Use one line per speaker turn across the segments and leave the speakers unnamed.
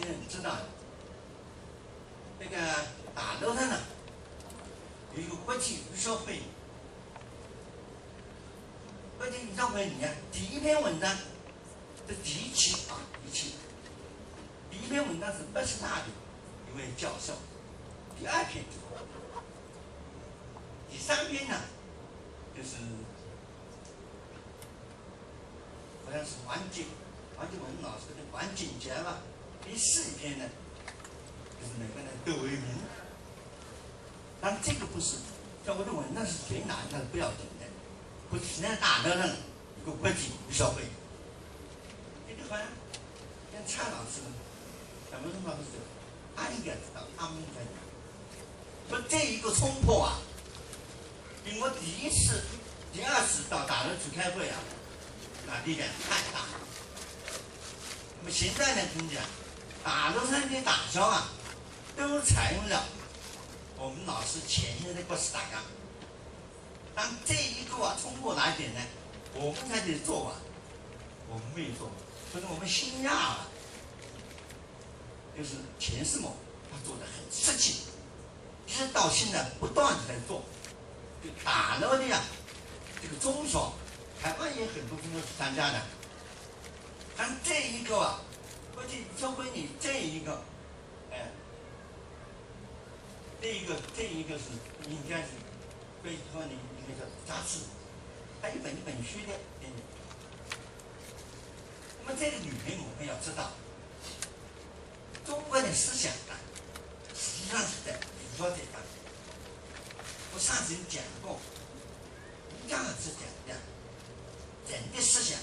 些人知道，那个大楼上呢有一个国际语学会。国际语学会里面第一篇文章的第一期，第一篇文章是北师大的一位教授，第二篇，第三篇呢就是好像是王景文老师的王景杰吧。第四篇呢就是那个窦唯明。当然这个不是在我的文章是最难的，不要紧的。不是现在大楼上有个国际语学会，这个好像像蔡老师、蒋文松老师，他应该知道，他们应该知道。说这一个冲破啊，比我第一次、第二次到大楼去开会啊，那力量太大了。那么现在呢，听讲大楼上的大小啊，都采用了我们老师前线的国史大纲。当这一个啊冲破哪一点呢？我们才得做啊，我们没有做，所以我们新亚啊，就是钱世某，他做的很实际，一直到现在不断的在做。就大楼的呀，这个中小，台湾也很多中小去参加的。但这一个啊，国际语学会里这一个，这一个是应该是。所以说你应该叫杂志，它一本书的。那么这个里面我们要知道，中国的思想啊，实际上是在语说这方面。我上次讲过，价值讲的人的思想，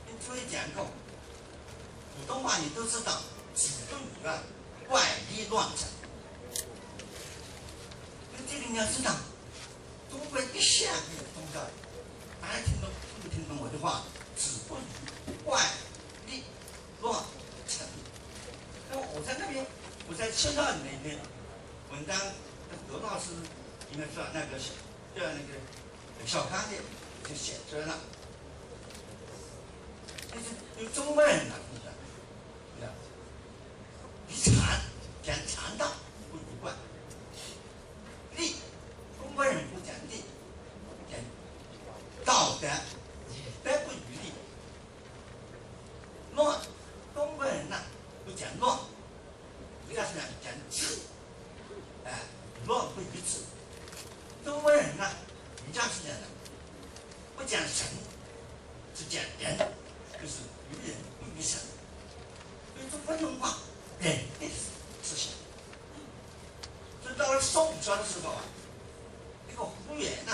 跟诸位讲过，普通话你都知道，子不语啊，怪力乱神。这个你要知道，中国一向没有宗教，大家听不听懂我的话？子不语，怪力乱神。那么我在那边，我在青少年那篇文章，罗老师应该知道那个叫那个小康的就写出来了，就是有中国人呢，以禅讲禅道不语怪。力，中国人不讲力，讲道德，以德不语力。乱，中国人呢不讲乱，应该是讲智，乱不语智。中国人呢，儒家是讲的，不讲神，只讲人，就是于人不于神。所以中国文化人的思想。所以到了宋朝的时候啊，这个胡元呐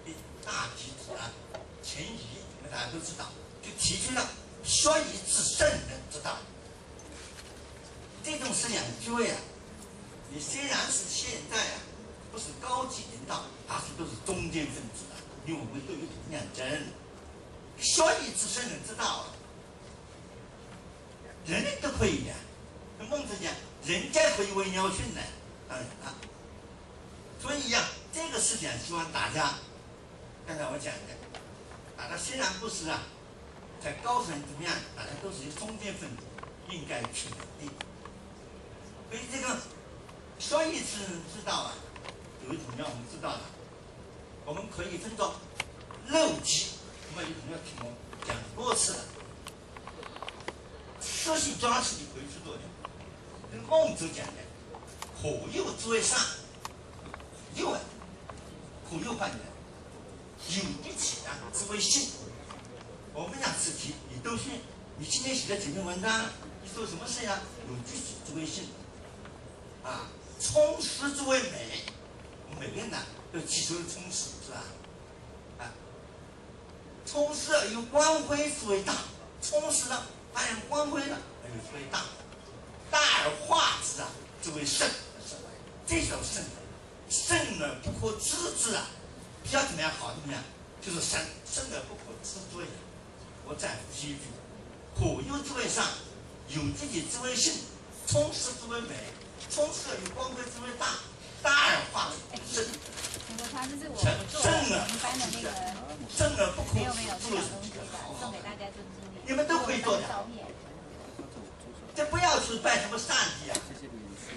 的大弟子啊，钱乙，大家都知道，就提出了学以致圣人之道。这种思想，诸位啊，你虽然是现在啊不是高级领导，但是都是中间分子啊，因为我们都有同样责任。学以致圣人之道啊，人人都可以的。孟子讲，人皆可以为鸟训呢。当然了，所以呀，这个思想希望大家，刚才我讲的，大家虽然不是啊，在高层怎么样，大家都是中间分子，应该去努力。所以这个学以致人之道啊，有一种要我们知道的，我们可以分作六级。我们有同学听我讲多次了，思想抓是你可以去做的，跟孟子讲的。可诱之为上，诱啊，可诱换的，有的起啊之为信。我们讲此题，你都是你今天写的几篇文章，你做什么事呀？有具体之为信，啊，充实之为美。我们每个人呢都提出了充实，是吧？啊，充实有光辉之为大，充实了发现光辉了，有之为大，大而化之啊，之为圣。这种圣而不可知之啊，比较怎么样好怎么样，就是圣而不可知之谓。我再复习一句：可诱之为上，有自己之为性，充实之为美，充实有光辉之为大，大而化之圣。圣而不可知之谓。你们都可以做的，这不要是拜什么上帝啊，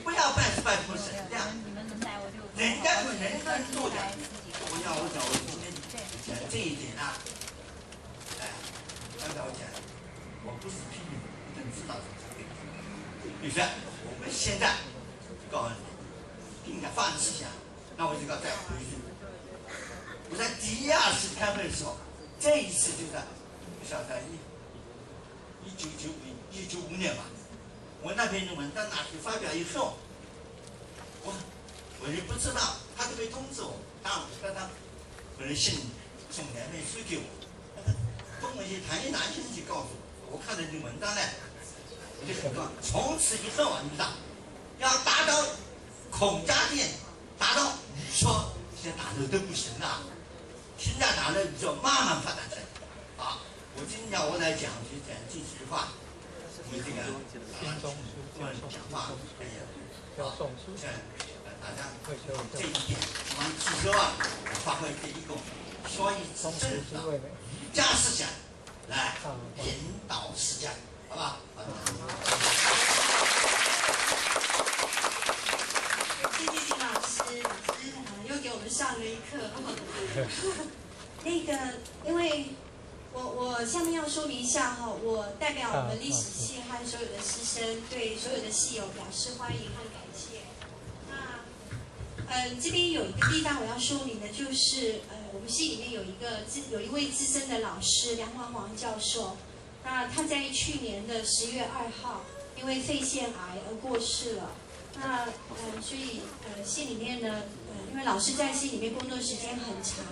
不要拜什么神的。人家跟人家做的。我讲，我今天讲这一点啊，哎，刚才我讲，我不是批评政治道德才对。比如说，我们现在告诉你，应该放弃一下，那我就要再回去。我在第二次开会的时候，这一次就在不晓得1995年吧，我那篇文章拿去发表以后，我也不知道，他就没通知我，他本人送两本书给我，中文系谭一南先生就告诉我，我看到这文章呢，我就很高，从此以后啊，你知道，要达到孔家店，达到你说现在打的都不行了，现在打的就慢慢发展成，啊，我今天我来讲就讲这几句话，我们这个讲话，哎呀，大家这一点，我们汽车啊，发挥这一个所以正的儒家思想来引导世界，好吧？
谢谢金老师，又给我们上了一课。那个，因为我下面要说明一下哈，我代表我们历史系和所有的师生，对所有的系友表示欢迎和感谢。这边有一个地方我要说明的，就是我们系里面有一位资深的老师梁黄教授，那他在去年的10月2号因为肺腺癌而过世了。那所以系里面呢，因为老师在系里面工作时间很长，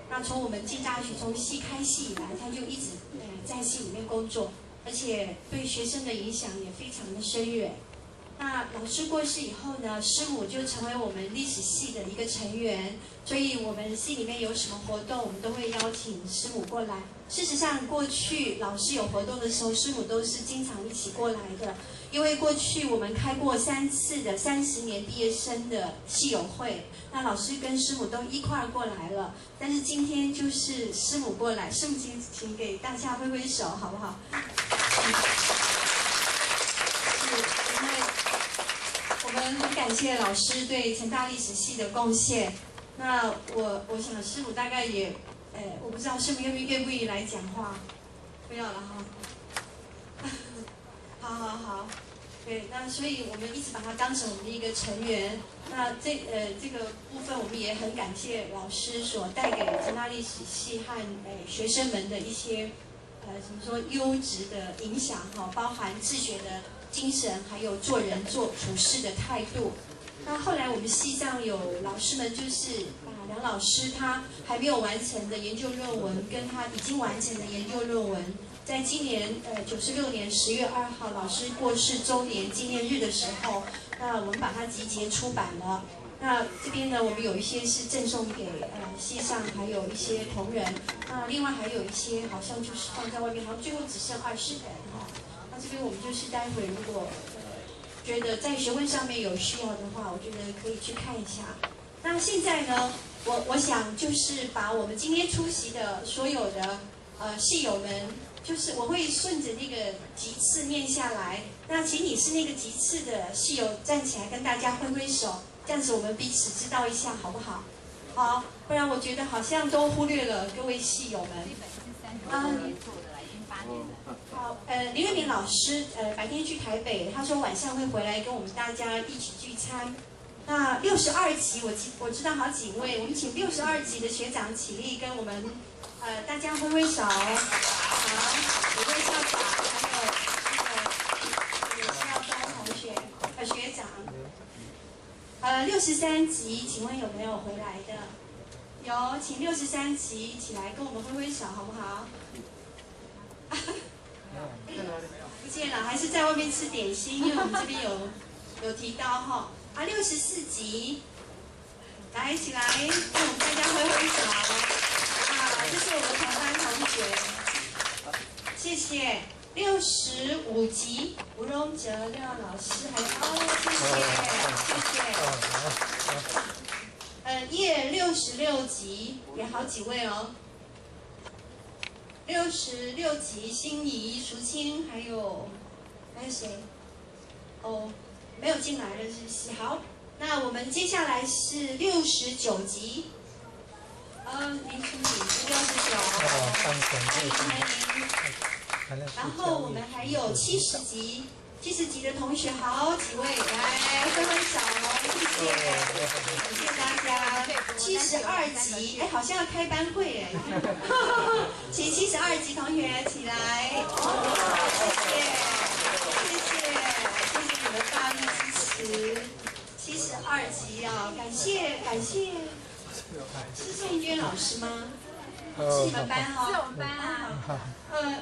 那从我们进大学从系开系以来，他就一直在系里面工作，而且对学生的影响也非常的深远。那老师过世以后呢，师母就成为我们历史系的一个成员，所以我们系里面有什么活动，我们都会邀请师母过来。事实上，过去老师有活动的时候，师母都是经常一起过来的，因为过去我们开过3次的30年毕业生的系友会，那老师跟师母都一块儿过来了，但是今天就是师母过来，师母请给大家挥挥手，好不好？因为我们很感谢老师对成大历史系的贡献。那我想师母大概也，我不知道师母愿不愿意来讲话？不要了哈。好，对，那所以我们一直把他当成我们的一个成员。那这个部分我们也很感谢老师所带给成大历史系和学生们的一些怎么说优质的影响哈，包含自学的精神，还有做人处事的态度。那后来我们系上有老师们就是把梁老师他还没有完成的研究论文跟他已经完成的研究论文，在今年96年10月2号老师过世周年纪念日的时候，那我们把它集结出版了。那这边呢，我们有一些是赠送给系上还有一些同仁，那另外还有一些好像就是放在外面，好像最后只剩20本哈。那这边我们就是待会如果觉得在学问上面有需要的话，我觉得可以去看一下。那现在呢，我想就是把我们今天出席的所有的系友们，就是我会顺着那个级次念下来。那请你是那个级次的系友站起来跟大家挥挥手，这样子我们彼此知道一下好不好？好，不然我觉得好像都忽略了各位系友们。好，林月明老师白天去台北，他说晚上会回来跟我们大家一起聚餐。那62级我知道好几位，我们请62级的学长起立跟我们大家挥挥手。好，5位校长还有校招同学学长。63级，请问有没有回来的？有，请63级起来跟我们挥挥手，好不好？不见了，还是在外面吃点心，因为我们这边有提到哈。64级，来起来，跟我们大家挥挥手。这是我们同班同学，谢谢。65级，吴荣哲廖老师，还有谢谢。66级也好几位哦。66级，心仪、淑清，还有谁？哦，没有进来了，是不是？好，那我们接下来是69集。林淑敏是69，欢迎欢迎。然后我们还有70集，70集的同学好几位，来挥挥手，谢谢，感谢大家。72集，哎，好像要开班会哎，请72集同学起来，谢谢你们大力支持。72集啊，感谢。是宋一娟老师吗？是你们班哈？
是我们班啊。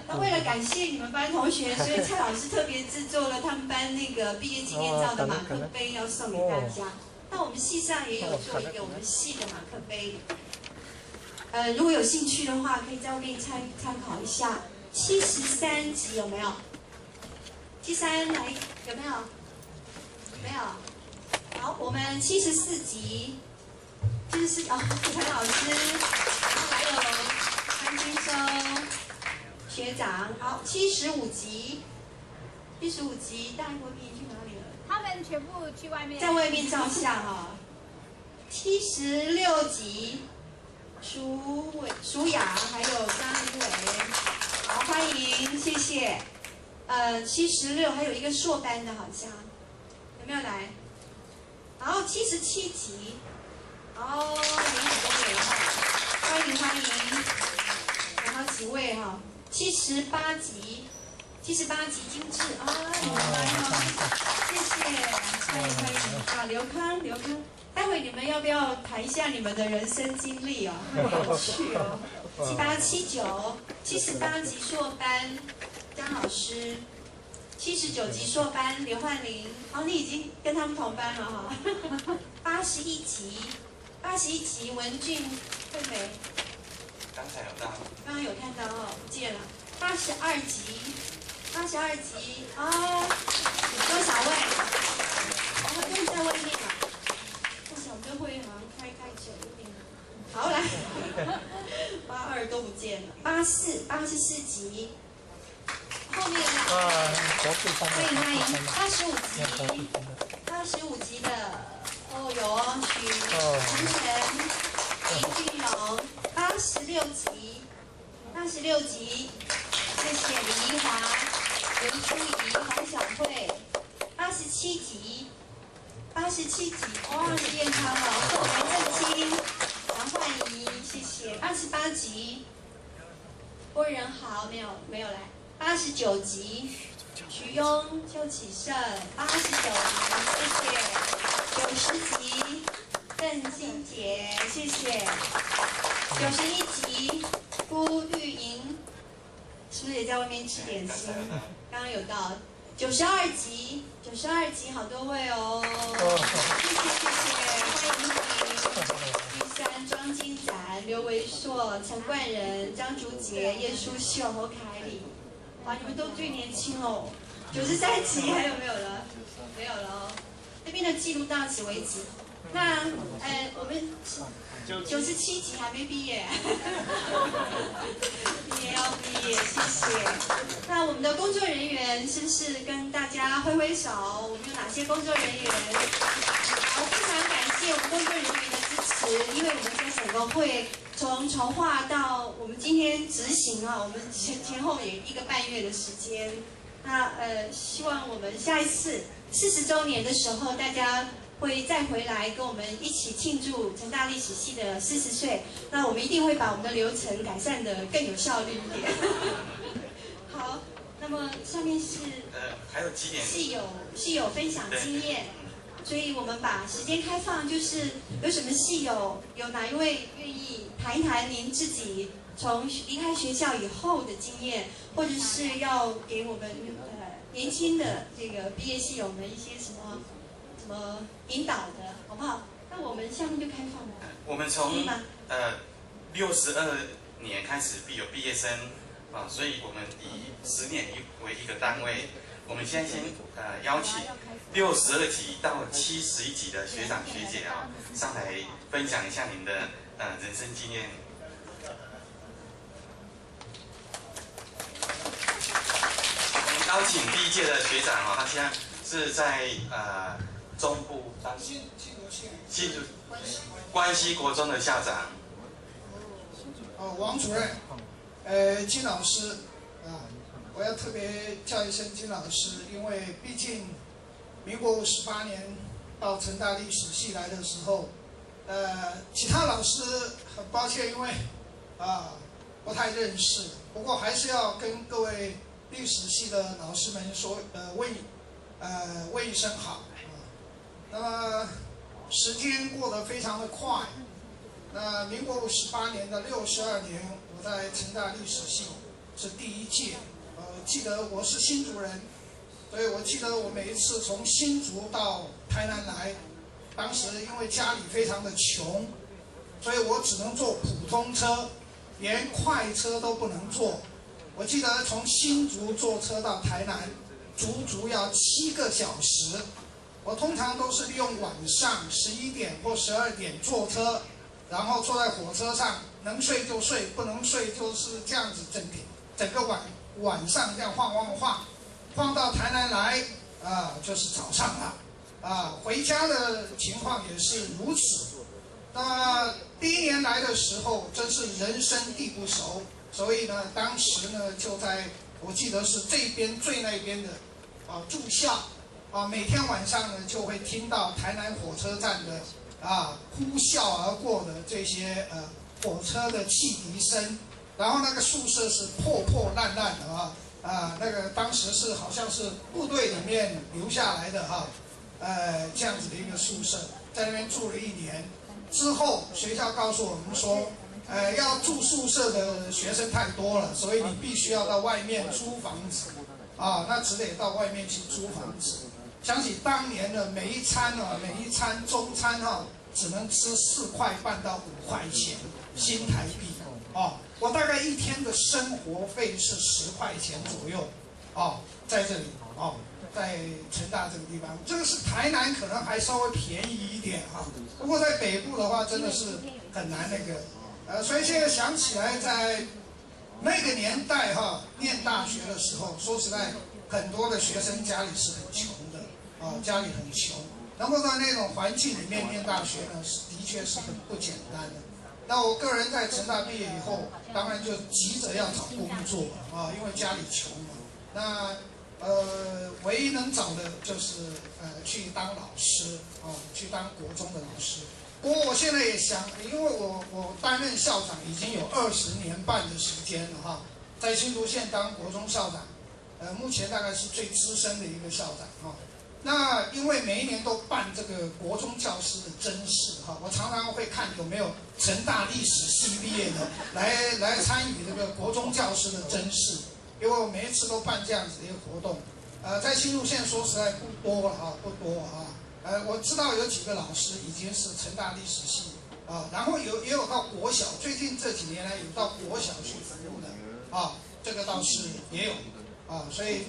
那为了感谢你们班同学，所以蔡老师特别制作了他们班那个毕业纪念照的马克杯，要送给大家。那我们系上也有做一个我们系的马克杯。如果有兴趣的话，可以在外面参考一下。73集有没有？73来有没有？没有。好，我们74集。就是陈老师，然后还有潘金生学长。好，75集大家闺蜜去哪里了？
他们全部去外面，
在外面照相啊。76集，舒雅还有张一伟，好欢迎，谢谢。76还有一个硕班的，好像有没有来？然后77集。哦，有很多人哈，欢迎，然后几位哈，78集精致啊，你们来哈，谢谢，欢迎啊，刘康，待会你们要不要谈一下你们的人生经历哦，很有趣哦。78集硕班张老师，79集硕班刘焕玲，哦，你已经跟他们同班了哈。81集文俊惠美，
刚才有到，
刚刚有看到哦，不见了。82集啊，有多少位？哦，都在外面了。不想这会好像开久一点。好来，82都不见了。84集，后面欢迎85集的。哦，有哦，许晨晨、林俊荣，86集，谢谢李怡华、刘淑仪、黄小慧，87集，哇，是健康哦，杨正清、杨焕仪，谢谢，28集，郭仁豪没有来，89集，徐庸、邱启胜，89集，谢谢。90集，邓金杰，谢谢。91集，辜玉莹，是不是也在外面吃点心？刚刚有到。92集，好多位哦。谢谢，欢迎玉山、庄金展、刘维硕、陈冠仁、张竹杰、叶淑秀、侯凯里。哇，你们都最年轻哦。93集还有没有了？没有了哦。这边的记录到此为止。那我们97集还没毕业，也要毕业，谢谢。那我们的工作人员是不是跟大家挥挥手？我们有哪些工作人员？好，非常感谢我们工作人员的支持，因为我们在整个会从筹划到我们今天执行啊，我们前后也1个半月的时间。那希望我们下一次40周年的时候，大家会再回来跟我们一起庆祝成大历史系的40岁。那我们一定会把我们的流程改善得更有效率一点。好，那么下面是
还有几点
系友分享经验，所以我们把时间开放，就是有什么系友，有哪一位愿意谈一谈您自己从离开学校以后的经验，或者是要给我们年轻的这个毕业系友们一些什么引导的，好不好？那我们下面就开放了。
我们从62年开始有毕业生啊，所以我们以10年为一个单位。我们先邀请62级到71级的学长学姐啊，上来分享一下您的人生经验。我们邀请第1届的学长啊，他现在
是在中部当新竹关西国中的校长。
王主任，金老师啊，我要特别叫一声金老师，因为毕竟民国58年到成大历史系来的时候，其他老师很抱歉，因为不太认识，不过还是要跟各位历史系的老师们说，问一声好。那么时间过得非常的快。那民国58年的62年，我在成大历史系是第1届。记得我是新竹人，所以我记得我每一次从新竹到台南来，当时因为家里非常的穷，所以我只能坐普通车，连快车都不能坐。我记得从新竹坐车到台南，足要7个小时。我通常都是利用晚上11点或12点坐车。然后坐在火车上，能睡就睡，不能睡就是这样子整个晚上这样晃到台南来，就是早上了，回家的情况也是如此。那第1年来的时候，真是人生地不熟，所以呢，当时呢就在我记得是这边最那边的住校，每天晚上呢就会听到台南火车站的。呼啸而过的这些火车的汽笛声，然后那个宿舍是破烂的那个当时是好像是部队里面留下来的这样子的一个宿舍，在那边住了1年之后，学校告诉我们说，要住宿舍的学生太多了，所以你必须要到外面租房子那只得到外面去租房子。想起当年的每一餐中餐只能吃4块半到5块钱新台币我大概1天的生活费是10块钱左右在这里在成大这个地方，这个是台南可能还稍微便宜一点不过在北部的话真的是很难那个所以现在想起来，在那个年代念大学的时候，说实在，很多的学生家里是很穷的家里很穷，能够在那种环境里面念大学呢，的确是很不简单的。那我个人在成大毕业以后，当然就急着要找工作因为家里穷嘛。那唯一能找的就是去当老师去当国中的老师。不过我现在也想，因为我担任校长已经有20年半的时间了在新竹县当国中校长，目前大概是最资深的一个校长那因为每一年都办这个国中教师的甄试我常常会看有没有成大历史系毕业的来参与这个国中教师的甄试，因为我每一次都办这样子的一个活动。在新竹县说实在不多我知道有几个老师已经是成大历史系然后也有到国小，最近这几年来有到国小去服务的这个倒是也有所以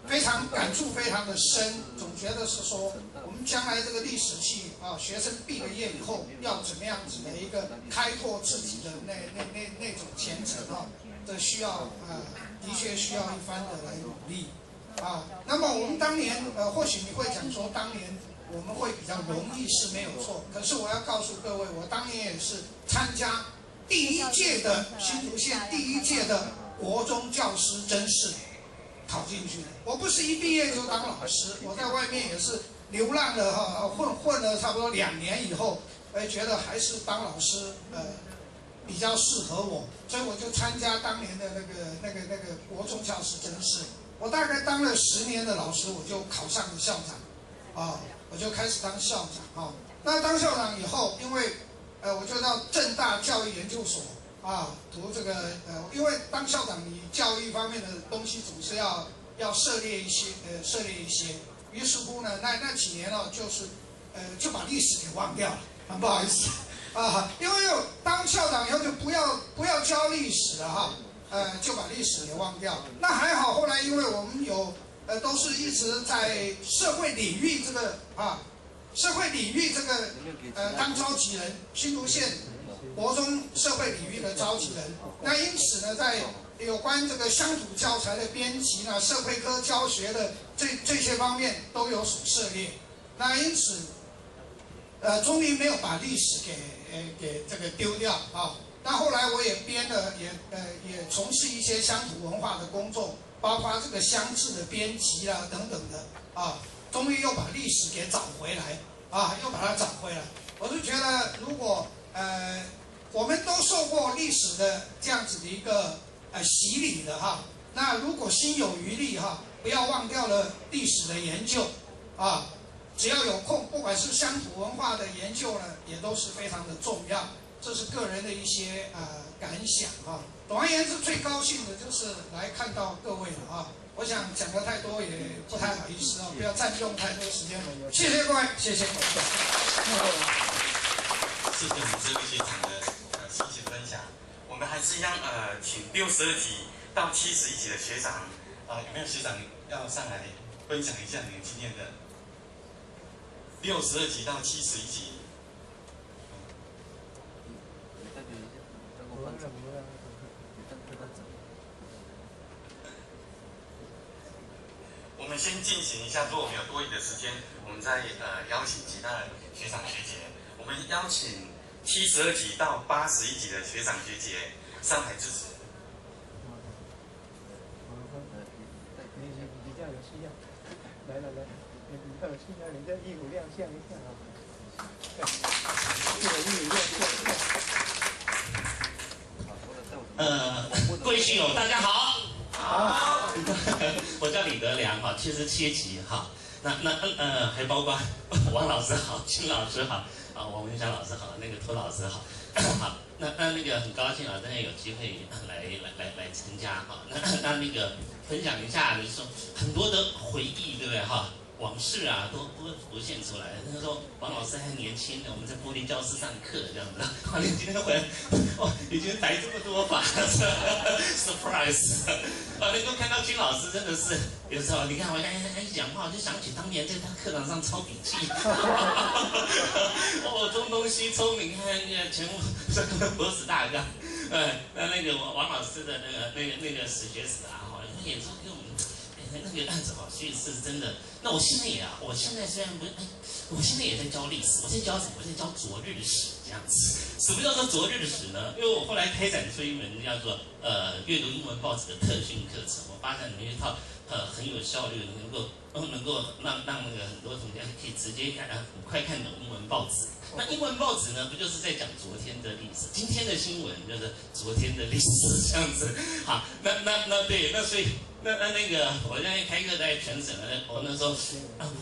非常感触非常的深，总觉得是说我们将来这个历史系学生毕了业以后要怎么样子的一个开拓自己的那种前程这需要的确需要一番的来努力那么我们当年或许你会讲说当年我们会比较容易是没有错，可是我要告诉各位，我当年也是参加第1届的新竹县第1届的国中教师甄试考进去的。我不是一毕业就当老师，我在外面也是流浪了混了差不多2年以后，觉得还是当老师比较适合我，所以我就参加当年的那个国中教师甄试。我大概当了10年的老师，我就考上了校长我就开始当校长那当校长以后，因为我就到政大教育研究所读这个因为当校长你教育方面的东西总是要涉猎一些于是乎呢那几年就是就把历史给忘掉了，很不好意思因为当校长以后就不要教历史了就把历史给忘掉。那还好，后来因为我们有都是一直在社会领域这个当召集人，新竹县国中社会领域的召集人。那因此呢，在有关这个乡土教材的编辑呢，社会科教学的这些方面都有所涉猎。那因此，终于没有把历史给这个丢掉啊。那后来我也编了，也从事一些乡土文化的工作，包括这个乡志的编辑啦等等的啊。终于又把历史给找回来啊，又把它找回来。我是觉得，如果我们都受过历史的这样子的一个洗礼的哈，那如果心有余力哈，不要忘掉了历史的研究啊。只要有空，不管是乡土文化的研究呢，也都是非常的重要。这是个人的一些感想哈。总而言之，最高兴的就是来看到各位了啊。我想讲的太多也不太好意思啊，不要占用太多时间。谢谢各位，谢谢。谢谢
我们这位学长的细细分享。我们还是一样请62级到71级的学长有没有学长要上来分享一下你们今天的62级到71级？我们先进行一下，如果我们有多余的时间，我们再邀请其他的学长学姐。我们邀请72级到81级的学长学姐上台致辞。
比较有需要，来，比较有需要，你这衣服亮相一下啊！这个衣服亮相一下。
各位学友大家好。好，我叫李德良哈，77级哈。那还包括王老师好，金老师好，王文祥老师好，那个托老师好，好。那个很高兴啊，大家有机会来参加哈。那个分享一下，就是说很多的回忆，对不对哈？往事啊都浮现出来。那时候王老师还年轻呢，我们在玻璃教室上课这样子。你今天回来，已经来这么多法，surprise！ 能够看到金老师真的是有时候，你看我一讲话，我就想起当年在他课堂上抄笔记，东西聪明，看全部博士大纲。那个王老师的那个史学史啊，也是给我们。那个案子好，所以是真的。那我现在虽然不，我现在也在教历史，我在教什么？我在教昨日史这样子。什么叫做昨日史呢？因为我后来开展出一门叫做阅读英文报纸的特训课程，我发展了一套很有效率的，能够让那个很多同学可以直接看很快看懂英文报纸。那英文报纸呢，不就是在讲昨天的历史？今天的新闻就是昨天的历史这样子。好，那对，那所以。那个，我现在开课在全省呢，我那时候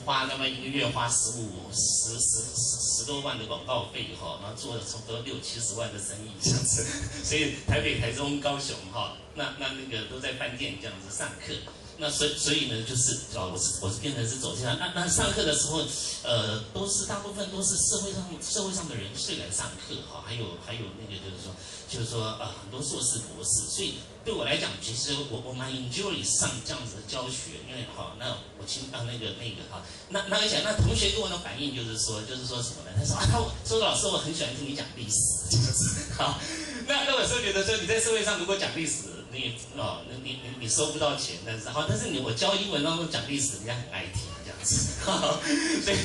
花那么一个月花10多万的广告费哈，然后做了差不多60、70万的生意这样子，所以台北、台中、高雄哈，那个都在饭店这样子上课。那所以呢，就是我是变成是走这样。那上课的时候，大部分都是社会上的人士来上课哈，还有那个就是说很多硕士博士，所以对我来讲，其实我蛮 enjoy 上这样子的教学，因为哈，那我那个哈，那而且那同学跟我的反应就是说什么呢？他说老师，我很喜欢听你讲历史，就是好。那我有时候觉得说你在社会上如果讲历史。你收不到钱，但是我教英文当中讲历史，人家很爱听这样子，所以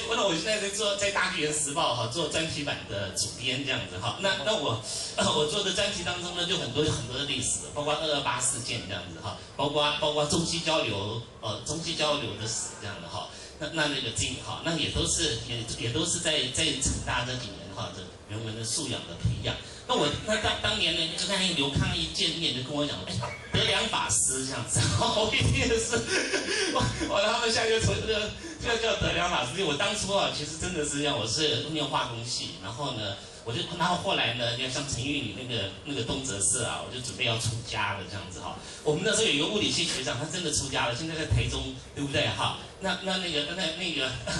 那我现在在大纪元时报哈做专题版的主编这样子哈，那我做的专题当中呢，就很多的历史，包括228事件这样子哈，包括中西交流的史这样的哈，那个哈，那也都是在成大这几年哈的人文的素养的培养。那当年呢，就看刘康一见面就跟我讲，德良法师这样子，我一听的是，他们现在就叫德良法师。我当初啊，其实真的是我是念化工系，然后后来呢，就像陈玉里那个东哲社啊，我就准备要出家了这样子哈。我们那时候有一个物理系学长，他真的出家了，现在在台中，对不对哈？那个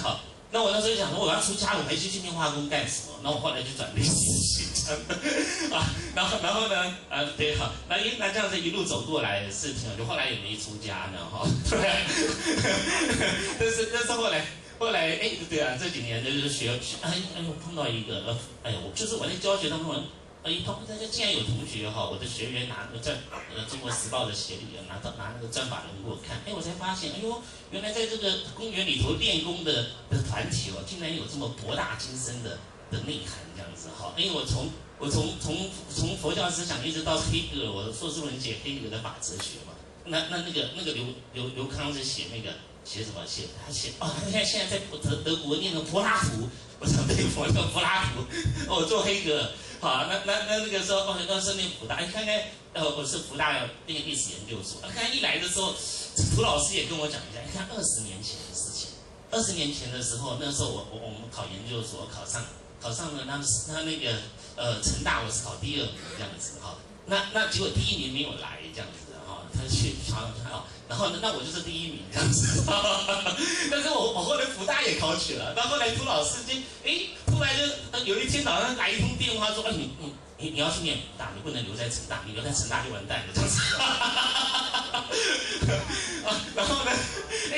好。那我那时候就想说，我要出家了，我还去念化工干什么？那我后来就转历史系这样的啊，然后呢，对好，那这样子一路走过来是挺好，就后来也没出家呢哈，对。但是后后来对啊，这几年就是我碰到一个我就是我在教学当中，大家竟然有同学哈，我的学员拿那个中国时报的协理拿那个专法人给我看，我才发现，原来在这个公园里头练功的团体竟然有这么博大精深的内涵这样子哈，我从佛教思想一直到黑格尔，我的硕士论文写黑格尔的法哲学嘛，那个刘康是写什么写他现在在德国念的柏拉图，我想对我叫柏拉图，我做黑格尔，好，那个时候那是念福大，看看我是福大那个历史研究所，看一来的时候，涂老师也跟我讲一下，你看20年前的事情，20年前的时候，那时候我们考研究所考上了，那个成大我是考第2名这样子哈，那结果第1名没有来这样子哈，他去然后那我就是第1名这样子，但是我后来福大也考取了，到后来涂老师突然就有一天早上来一通电话说，你要去念福大，你不能留在成大，你留在成大就完蛋了这样子，然后呢，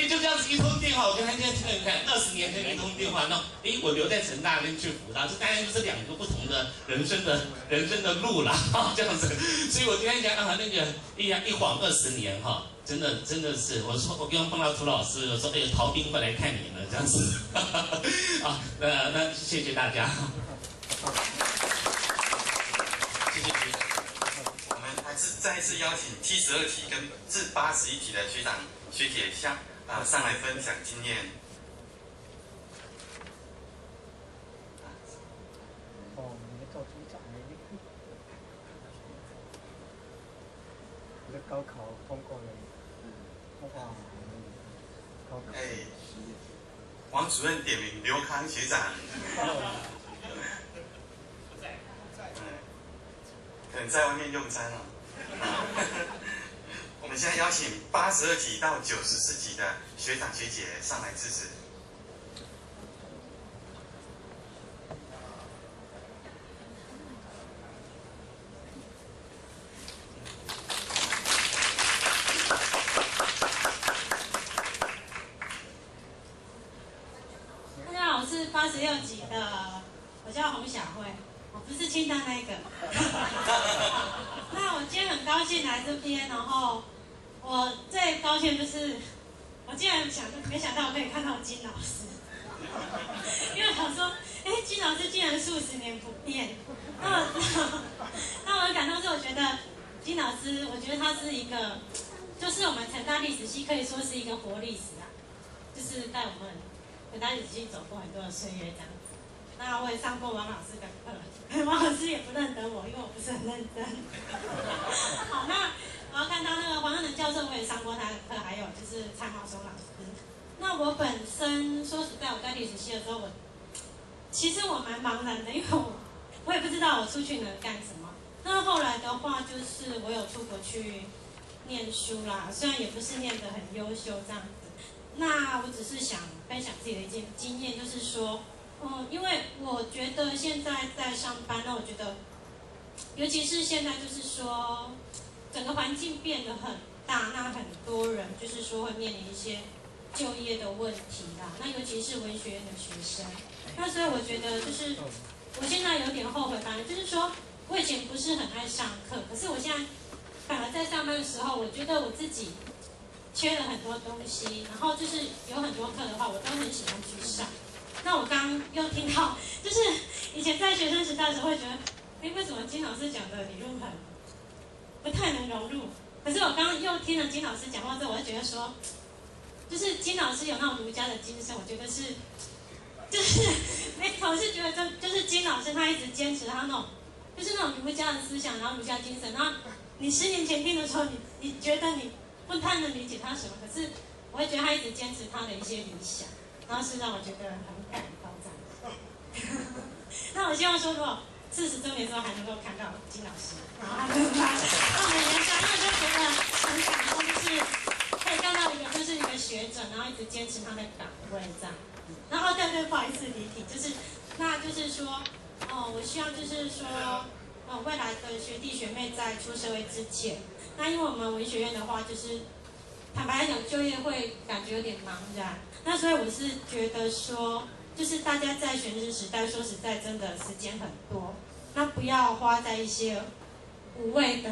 就这样子一通电话，我跟他现在听看20年前的一通电话，那我留在成大跟去福大，这当然就是2个不同的人生的路了，这样子，所以我跟他讲那个一晃20年哈。真的是，我刚碰到涂老师，我说陶兵会来看你了，这样子，那谢谢大家，
谢谢学长，我们还是再次邀请72题跟至81题的学长学姐上来分享经验。
高考通过了。
王主任点名刘康学长，可能在外面用餐了。我们现在邀请82级到94级的学长学姐上来支持。
86级的，我叫洪小慧，我不是清大那个。那我今天很高兴来这边，然后我最高兴就是，我竟然没想到我可以看到金老师，因为我说，金老师竟然数十年不变，那我很感动，是我觉得金老师，我觉得他是一个，就是我们成大历史系可以说是一个活历史啊，就是带我们。成大历史系走过很多的岁月这样子，那我也上过王老师的课，王老师也不认得我，因为我不是很认真。好，那我要看到那个黄耀能教授，我也上过他的课，还有就是蔡茂松老师。那我本身说实在，我在历史系的时候，其实我蛮茫然的，因为我也不知道我出去能干什么。那后来的话，就是我有出国去念书啦，虽然也不是念得很优秀这样子。那我只是想分享自己的一件经验，就是说，因为我觉得现在在上班，那我觉得，尤其是现在就是说，整个环境变得很大，那很多人就是说会面临一些就业的问题啦。那尤其是文学院的学生，那所以我觉得就是我现在有点后悔，反正就是说我以前不是很爱上课，可是我现在反而在上班的时候，我觉得我自己。缺了很多东西，然后就是有很多课的话，我都很喜欢去上。那我刚又听到，就是以前在学生时代的时候会觉得，为什么金老师讲的理论很不太能融入？可是我刚刚又听了金老师讲话之后，我就觉得说，就是金老师有那种儒家的精神，我觉得是，我是觉得就是金老师他一直坚持他那种，就是那种儒家的思想，然后儒家精神。然后你10年前听的时候，你觉得你。不太能理解他什么，可是我会觉得他一直坚持他的一些理想，然后是让我觉得很感动这样。那我希望说，如果40周年的时候还能够看到金老师，然后他们来让我们演讲，因为我就觉得很感动，就是可以看到就是一个学者，然后一直坚持他的岗位这样。然后对，不好意思离题，那就是说，我希望就是说，未来的学弟学妹在出社会之前。那因为我们文学院的话，就是坦白来讲，就业会感觉有点茫然。那所以我是觉得说，就是大家在学生时代，说实在，真的时间很多，那不要花在一些无谓的，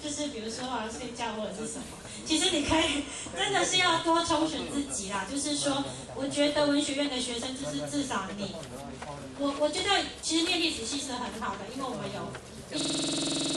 就是比如说晚上睡觉或者是什么。其实你可以真的是要多抽选自己啦，就是说，我觉得文学院的学生就是至少你，我觉得其实念历史系是很好的，因为我们有。